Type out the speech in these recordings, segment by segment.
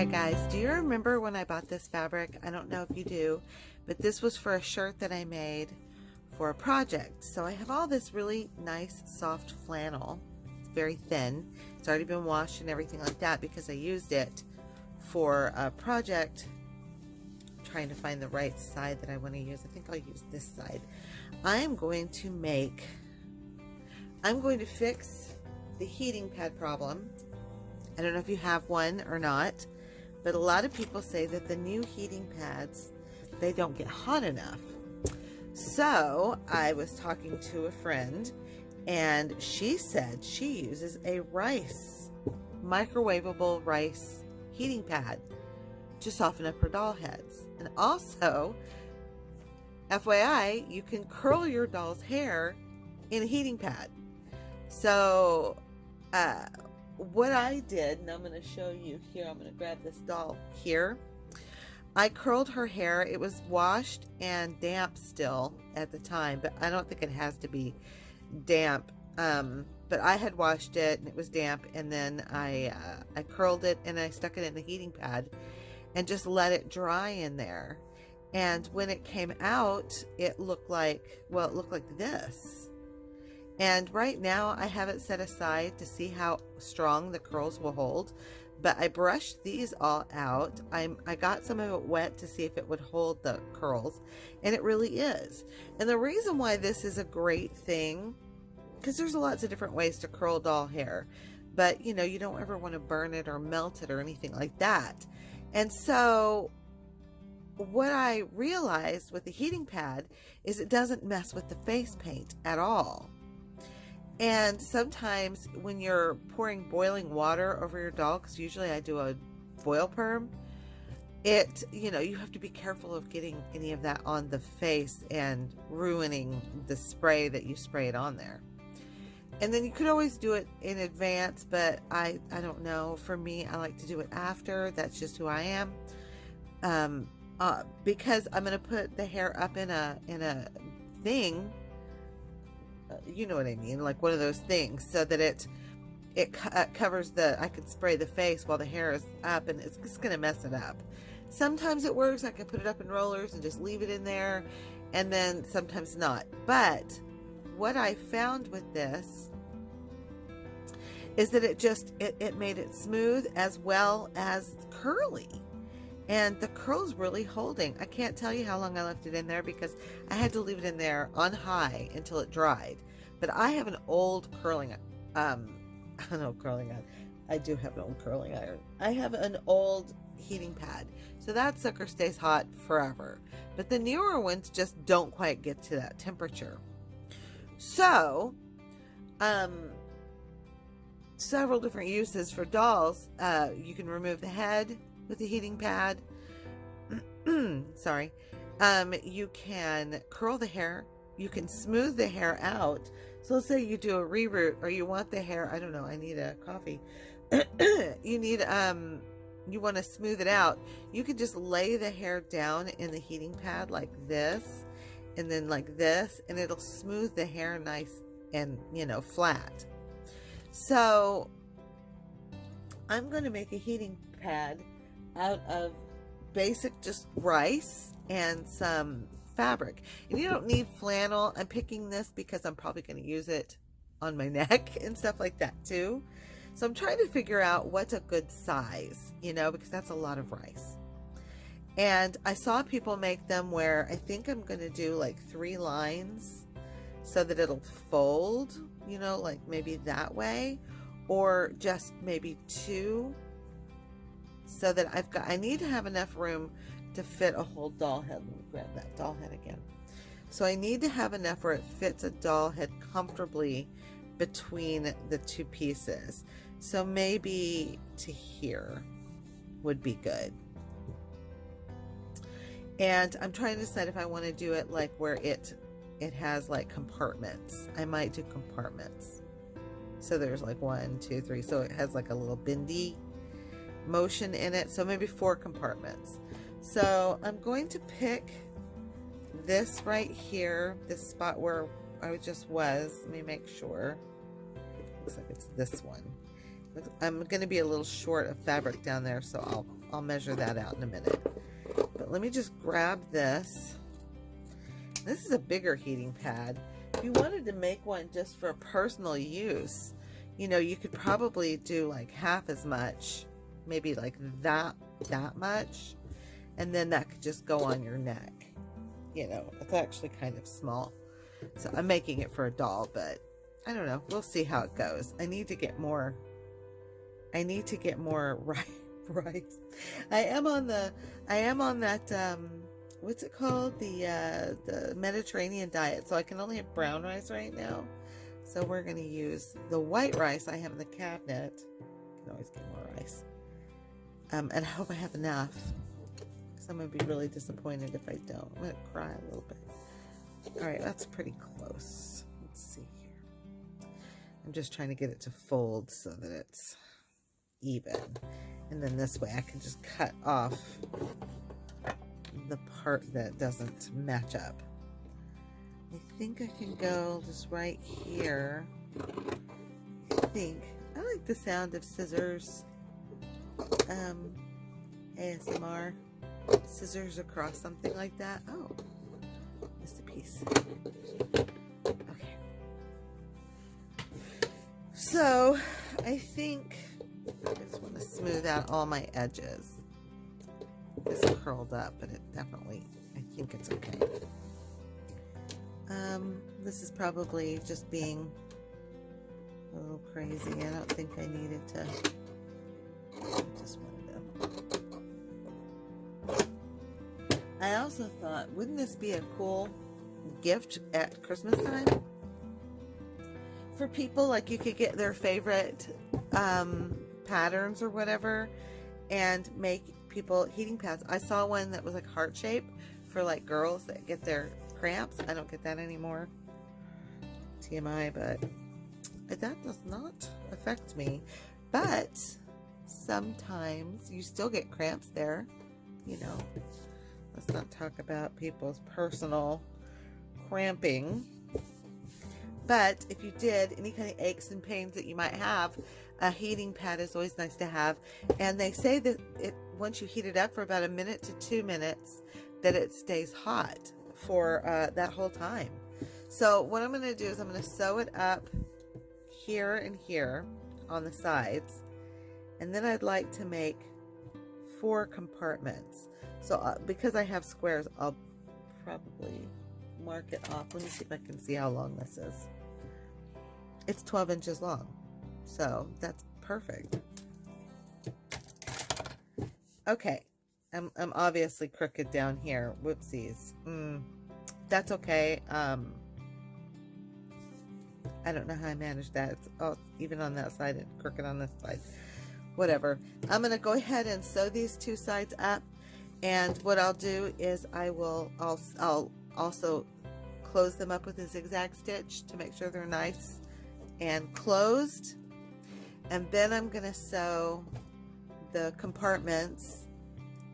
Alright guys, do you remember when I bought this fabric? I don't know if you do, but this was for a shirt that I made for a project. So I have all this really nice soft flannel. It's very thin. It's already been washed and everything like that because I used it for a project. I'm trying to find the right side that I want to use. I think I'll use this side. I'm going to fix the heating pad problem. I don't know if you have one or not, but a lot of people say that the new heating pads, they don't get hot enough. So I was talking to a friend and she said she uses a microwavable rice heating pad to soften up her doll heads. And also, FYI, you can curl your doll's hair in a heating pad. So, what I did, and I'm going to show you here, I'm going to grab this doll here. I curled her hair. It was washed and damp still at the time, but I don't think it has to be damp. But I had washed it and it was damp, and then I curled it and I stuck it in the heating pad and just let it dry in there. And when it came out, it looked like, well, it looked like this. And right now I have it set aside to see how strong the curls will hold, but I brushed these all out. I got some of it wet to see if it would hold the curls, and it really is. And the reason why this is a great thing, because there's lots of different ways to curl doll hair, but you know, you don't ever want to burn it or melt it or anything like that. And so what I realized with the heating pad is it doesn't mess with the face paint at all. And sometimes when you're pouring boiling water over your doll, because usually I do a boil perm, you know, you have to be careful of getting any of that on the face and ruining the spray that you sprayed on there. And then you could always do it in advance, but I don't know. For me, I like to do it after. That's just who I am. Because I'm going to put the hair up in a thing. You know what I mean, like one of those things, so that it covers I could spray the face while the hair is up, and it's just gonna mess it up. Sometimes it works. I can put it up in rollers and just leave it in there, and then sometimes not. But what I found with this is that it made it smooth as well as curly, and the curl's really holding. I can't tell you how long I left it in there because I had to leave it in there on high until it dried. But I have an old curling iron. I do have an old curling iron. I have an old heating pad, so that sucker stays hot forever. But the newer ones just don't quite get to that temperature. So, several different uses for dolls. You can remove the head with the heating pad. Sorry. You can curl the hair. You can smooth the hair out. So let's say you do a reroot, or you want the hair, I don't know, I need a coffee. You want to smooth it out. You can just lay the hair down in the heating pad like this, and then like this, and it'll smooth the hair nice and, you know, flat. So I'm going to make a heating pad out of basic just rice and some fabric. And you don't need flannel. I'm picking this because I'm probably going to use it on my neck and stuff like that too. So I'm trying to figure out what's a good size, you know, because that's a lot of rice. And I saw people make them where I think I'm going to do like 3 lines so that it'll fold, you know, like maybe that way, or just maybe 2. So that I need to have enough room to fit a whole doll head. Let me grab that doll head again. So I need to have enough where it fits a doll head comfortably between the 2 pieces. So maybe to here would be good. And I'm trying to decide if I want to do it like where it has like compartments. I might do compartments. So there's like 1, 2, 3. So it has like a little bendy motion in it. So maybe 4 compartments. So I'm going to pick this right here, this spot where I just was. Let me make sure. Looks like it's this one. I'm going to be a little short of fabric down there, so I'll I'll measure that out in a minute. But let me just grab this. This is a bigger heating pad. If you wanted to make one just for personal use, you know, you could probably do like half as much, maybe like that much, and then that could just go on your neck. You know, it's actually kind of small. So I'm making it for a doll, but I don't know. We'll see how it goes. I need to get more rice. I am on that what's it called? The Mediterranean diet. So I can only have brown rice right now. So we're going to use the white rice I have in the cabinet. I can always get more rice. And I hope I have enough. Because I'm going to be really disappointed if I don't. I'm going to cry a little bit. All right, that's pretty close. Let's see here. I'm just trying to get it to fold so that it's even. And then this way I can just cut off the part that doesn't match up. I think I can go just right here. I like the sound of scissors. ASMR. Scissors across something like that. Oh, just a piece. Okay. So I think I just want to smooth out all my edges. It's curled up, but it definitely, I think it's okay. This is probably just being a little crazy. I don't think I needed to. I just wanted to. I also thought, wouldn't this be a cool gift at Christmas time? For people, like you could get their favorite patterns or whatever and make people heating pads. I saw one that was like heart shape for like girls that get their cramps. I don't get that anymore. TMI, but that does not affect me. But sometimes you still get cramps there, you know. Let's not talk about people's personal cramping. But if you did, any kind of aches and pains that you might have, a heating pad is always nice to have. And they say that once you heat it up for about 1 to 2 minutes, that it stays hot for that whole time. So what I'm going to do is I'm going to sew it up here and here on the sides. And then I'd like to make 4 compartments. So because I have squares, I'll probably mark it off. Let me see if I can see how long this is. It's 12 inches long. So that's perfect. Okay. I'm obviously crooked down here. Whoopsies. That's okay. I don't know how I managed that. It's even on that side and crooked on this side. Whatever. I'm going to go ahead and sew these 2 sides up. And what I'll do is I'll also close them up with a zigzag stitch to make sure they're nice and closed. And then I'm going to sew the compartments.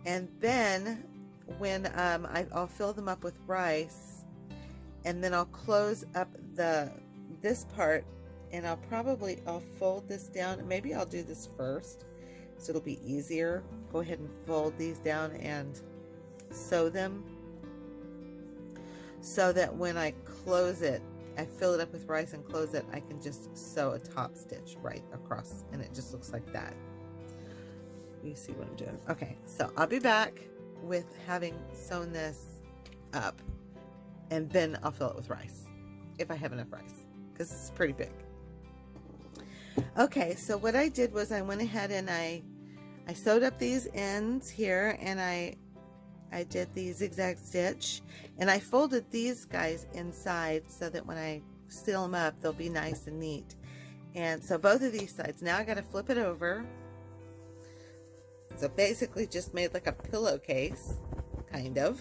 And then when I'll fill them up with rice, and then I'll close up this part, and I'll fold this down. Maybe I'll do this first so it'll be easier. Go ahead and fold these down and sew them so that when I close it, I fill it up with rice and close it, I can just sew a top stitch right across, and it just looks like that. You see what I'm doing? Okay, so I'll be back with having sewn this up, and then I'll fill it with rice if I have enough rice, because it's pretty big. Okay, so what I did was I went ahead and I sewed up these ends here, and I did the zigzag stitch, and I folded these guys inside so that when I seal them up, they'll be nice and neat. And so both of these sides, now I got to flip it over. So basically just made like a pillowcase, kind of.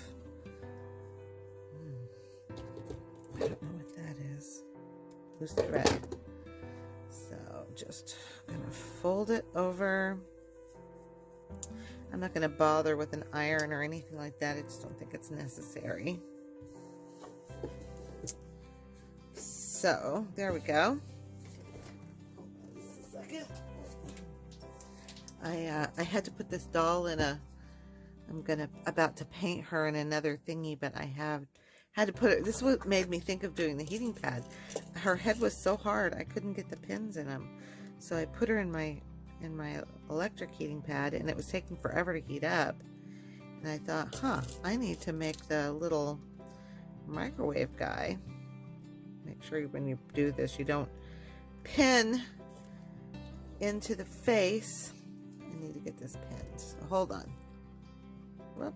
I don't know what that is. Loose thread. So just gonna fold it over. I'm not gonna bother with an iron or anything like that. I just don't think it's necessary. So there we go. Hold on just a second. I had to put this doll in a, I'm about to paint her in another thingy, but I had to put it, this is what made me think of doing the heating pad. Her head was so hard, I couldn't get the pins in them. So I put her in my electric heating pad, and it was taking forever to heat up. And I thought, I need to make the little microwave guy. Make sure when you do this, you don't pin into the face. I need to get this pinned, so hold on. Whoop.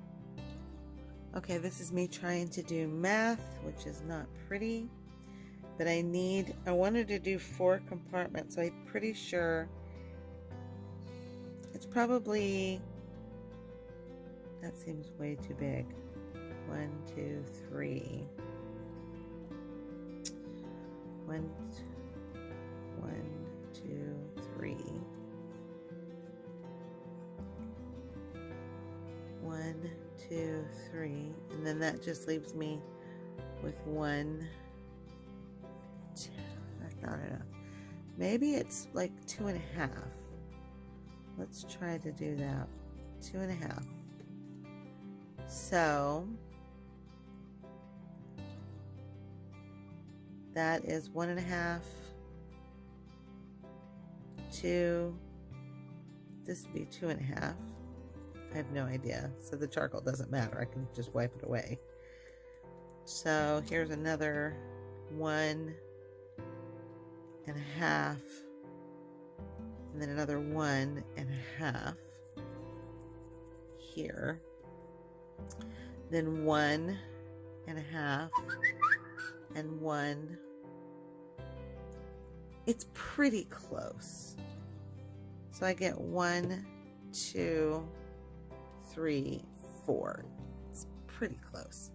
Okay, this is me trying to do math, which is not pretty, but I wanted to do 4 compartments, so I'm pretty sure it's probably, that seems way too big. 1, 2, 3. 1, 2, 3. 1, 2, 3, and then that just leaves me with 1, 2. That's not enough. Maybe it's like 2.5. Let's try to do that. 2.5. So that is 1.5, 2. This would be 2.5. I have no idea. So the charcoal doesn't matter. I can just wipe it away. So here's another 1.5, and then another 1.5 here. Then 1.5 and 1. It's pretty close. So I get 1, 2, 3, 4. It's pretty close.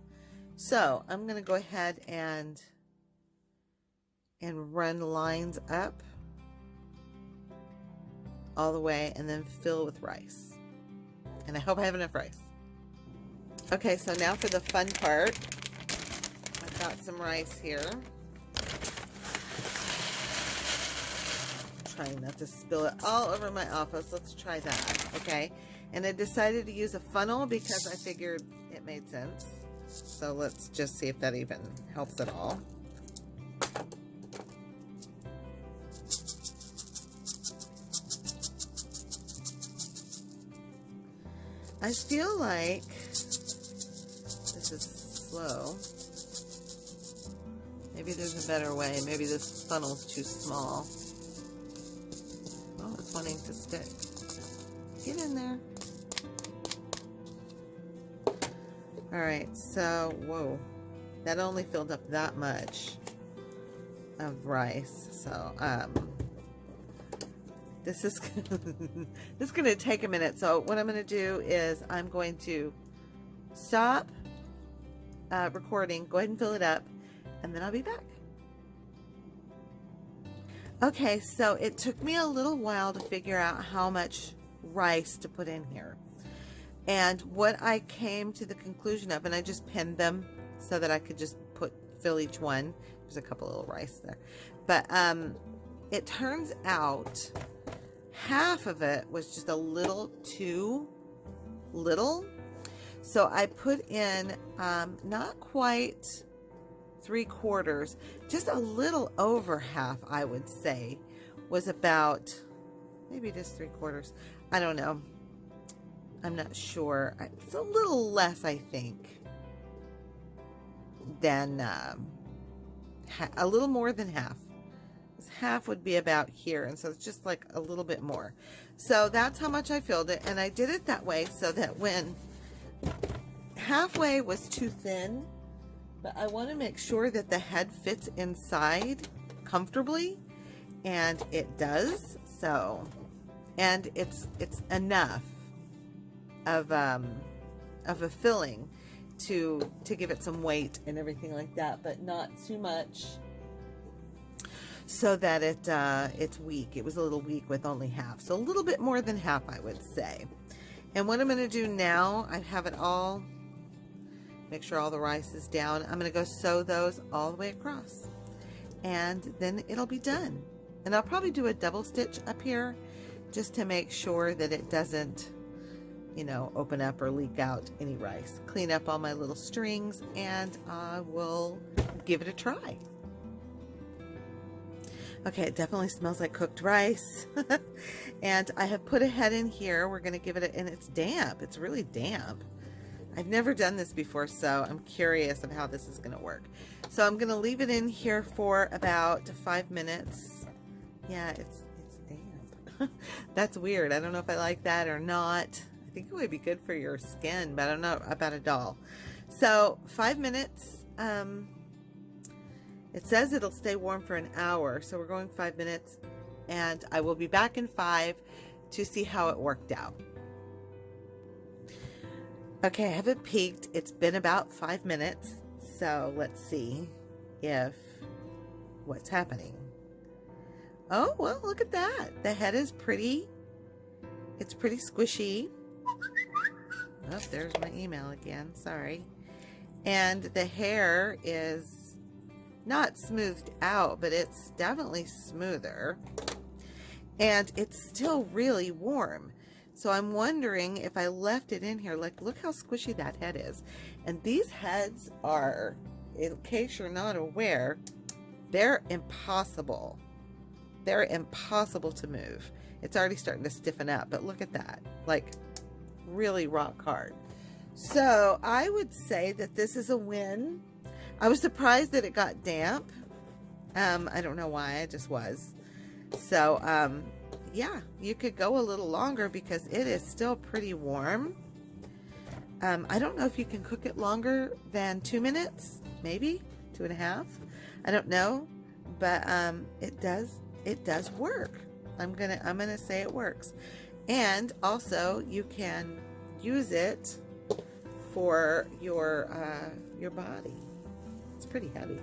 So I'm going to go ahead and run lines up all the way and then fill with rice. And I hope I have enough rice. Okay, so now for the fun part. I've got some rice here. Trying not to spill it all over my office. Let's try that. Okay. And I decided to use a funnel because I figured it made sense. So let's just see if that even helps at all. I feel like this is slow. Maybe there's a better way. Maybe this funnel's too small. Oh, it's wanting to stick. Get in there. All right, so, whoa, that only filled up that much of rice. So, this is going to take a minute. So what I'm going to do is I'm going to stop recording, go ahead and fill it up, and then I'll be back. Okay, so it took me a little while to figure out how much rice to put in here. And what I came to the conclusion of, and I just pinned them so that I could just fill each one. There's a couple little rice there. But it turns out half of it was just a little too little. So I put in not quite 3/4, just a little over half, I would say, was about maybe just 3/4. I don't know. I'm not sure. It's a little less, I think, than a little more than half. Half would be about here, and so it's just like a little bit more. So that's how much I filled it, and I did it that way so that when halfway was too thin, but I want to make sure that the head fits inside comfortably, and it does. So, and it's enough of a filling to give it some weight and everything like that, but not too much so that it's weak. It was a little weak with only half, so a little bit more than half, I would say. And what I'm going to do now, I have it all, make sure all the rice is down. I'm going to go sew those all the way across, and then it'll be done. And I'll probably do a double stitch up here just to make sure that it doesn't, you know, open up or leak out any rice. Clean up all my little strings, and I will give it a try. Okay, it definitely smells like cooked rice. And I have put a head in here. We're going to give it a, and it's damp. It's really damp. I've never done this before, so I'm curious of how this is going to work. So I'm going to leave it in here for about 5 minutes. Yeah, it's damp. That's weird. I don't know if I like that or not. I think it would be good for your skin, but I don't know about a doll. So 5 minutes. It says it'll stay warm for an hour, so we're going 5 minutes, and I will be back in 5 to see how it worked out. Okay, I haven't peeked. It's been about 5 minutes, so let's see if what's happening. Oh, well, look at that. The head is pretty. It's pretty squishy. Oh, there's my email again. Sorry. And the hair is not smoothed out, but it's definitely smoother. And it's still really warm. So I'm wondering if I left it in here, like, look how squishy that head is. And these heads are, in case you're not aware, they're impossible. They're impossible to move. It's already starting to stiffen up, but look at that. Like, really rock hard. So I would say that this is a win. I was surprised that it got damp. I don't know why, I just was. So, yeah, you could go a little longer because it is still pretty warm. I don't know if you can cook it longer than 2 minutes, maybe 2.5. I don't know, but it does work. I'm gonna say it works. And also you can use it for your body. It's pretty heavy,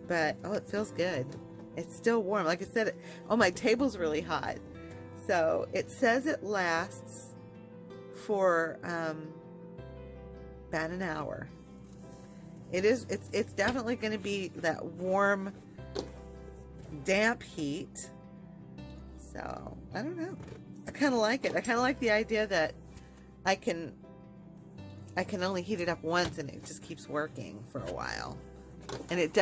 but oh, it feels good. It's still warm. Like I said, oh, my table's really hot. So it says it lasts for about an hour. It's definitely going to be that warm, damp heat. So I don't know. I kind of like it. I kind of like the idea that I can only heat it up once and it just keeps working for a while. And it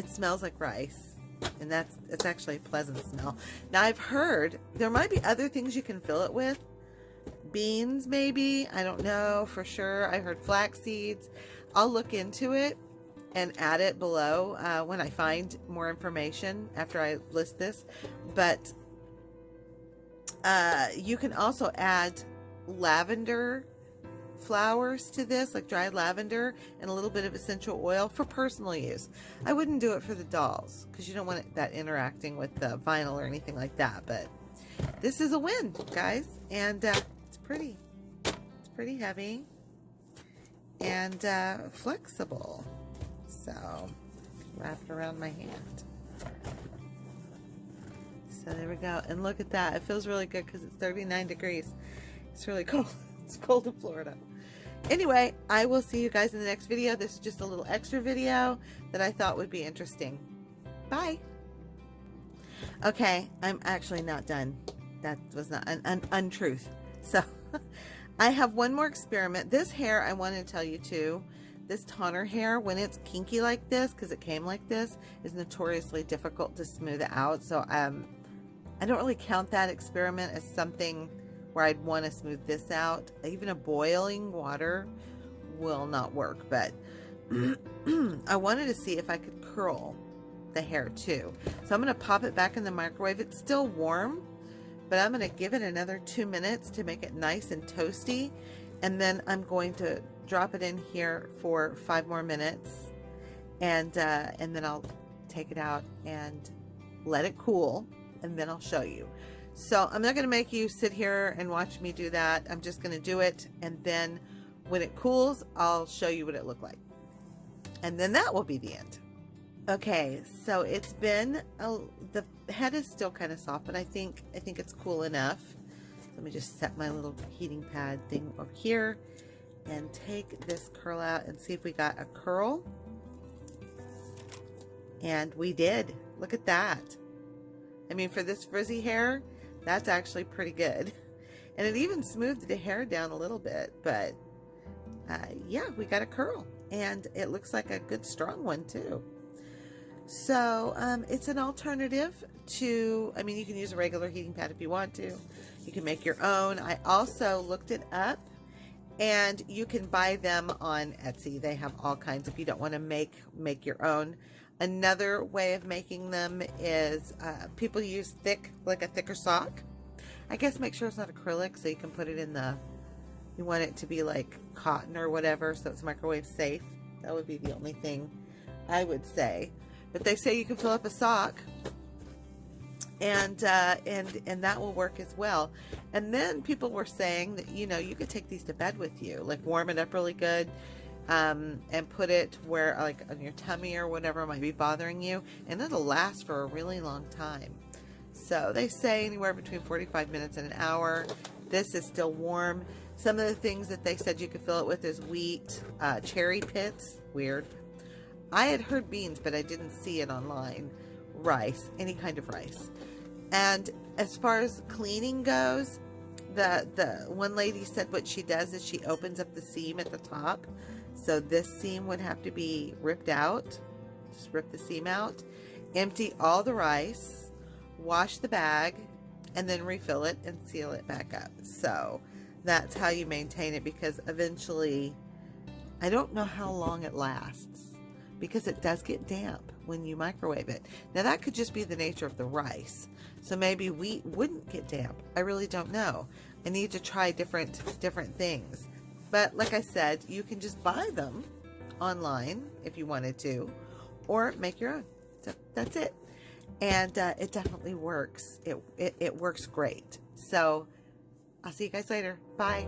smells like rice, and it's actually a pleasant smell. Now I've heard there might be other things you can fill it with. Beans maybe, I don't know for sure. I heard flax seeds. I'll look into it and add it below when I find more information after I list this. But you can also add lavender flowers to this, like dried lavender and a little bit of essential oil for personal use. I wouldn't do it for the dolls because you don't want that interacting with the vinyl or anything like that. But this is a win, guys, and it's pretty heavy and flexible. So wrap it around my hand. So there we go, and look at that. It feels really good because it's 39 degrees. It's really cold. It's cold in Florida. Anyway, I will see you guys in the next video. This is just a little extra video that I thought would be interesting. Bye. Okay, I'm actually not done. That was not an untruth. So I have one more experiment. This hair, I want to tell you too, this toner hair, when it's kinky like this, because it came like this, is notoriously difficult to smooth out. So I don't really count that experiment as something where I'd want to smooth this out. Even a boiling water will not work, but I wanted to see if I could curl the hair too. So I'm going to pop it back in the microwave. It's still warm, but I'm going to give it another 2 minutes to make it nice and toasty, and then I'm going to drop it in here for 5 more minutes, and then I'll take it out and let it cool, and then I'll show you. So I'm not going to make you sit here and watch me do that. I'm just going to do it, and then when it cools, I'll show you what it looked like. And then that will be the end. Okay, so it's been, the head is still kind of soft, but I think it's cool enough. So let me just set my little heating pad thing over here and take this curl out and see if we got a curl. And we did. Look at that. I mean, for this frizzy hair, That's actually pretty good. And it even smoothed the hair down a little bit, but yeah, we got a curl, and it looks like a good strong one too. So it's an alternative to, I mean, you can use a regular heating pad if you want to. You can make your own. I also looked it up, and you can buy them on Etsy. They have all kinds if you don't want to make your own. Another way of making them is people use like a thicker sock. I guess make sure it's not acrylic, so you can put it in you want it to be like cotton or whatever, so it's microwave safe. That would be the only thing I would say. But they say you can fill up a sock, and that will work as well. And then people were saying that, you know, you could take these to bed with you, like warm it up really good, and put it where, like, on your tummy or whatever might be bothering you, and it'll last for a really long time. So they say anywhere between 45 minutes and an hour. This is still warm. Some of the things that they said you could fill it with is wheat, cherry pits, weird. I had heard beans, but I didn't see it online. Rice, any kind of rice. And as far as cleaning goes, the one lady said what she does is she opens up the seam at the top. So this seam would have to be ripped out. Just rip the seam out. Empty all the rice. Wash the bag. And then refill it and seal it back up. So that's how you maintain it, because eventually, I don't know how long it lasts, because it does get damp when you microwave it. Now that could just be the nature of the rice. So maybe wheat wouldn't get damp. I really don't know. I need to try different things. But like I said, you can just buy them online if you wanted to, or make your own. So that's it. And it definitely works. It works great. So I'll see you guys later. Bye.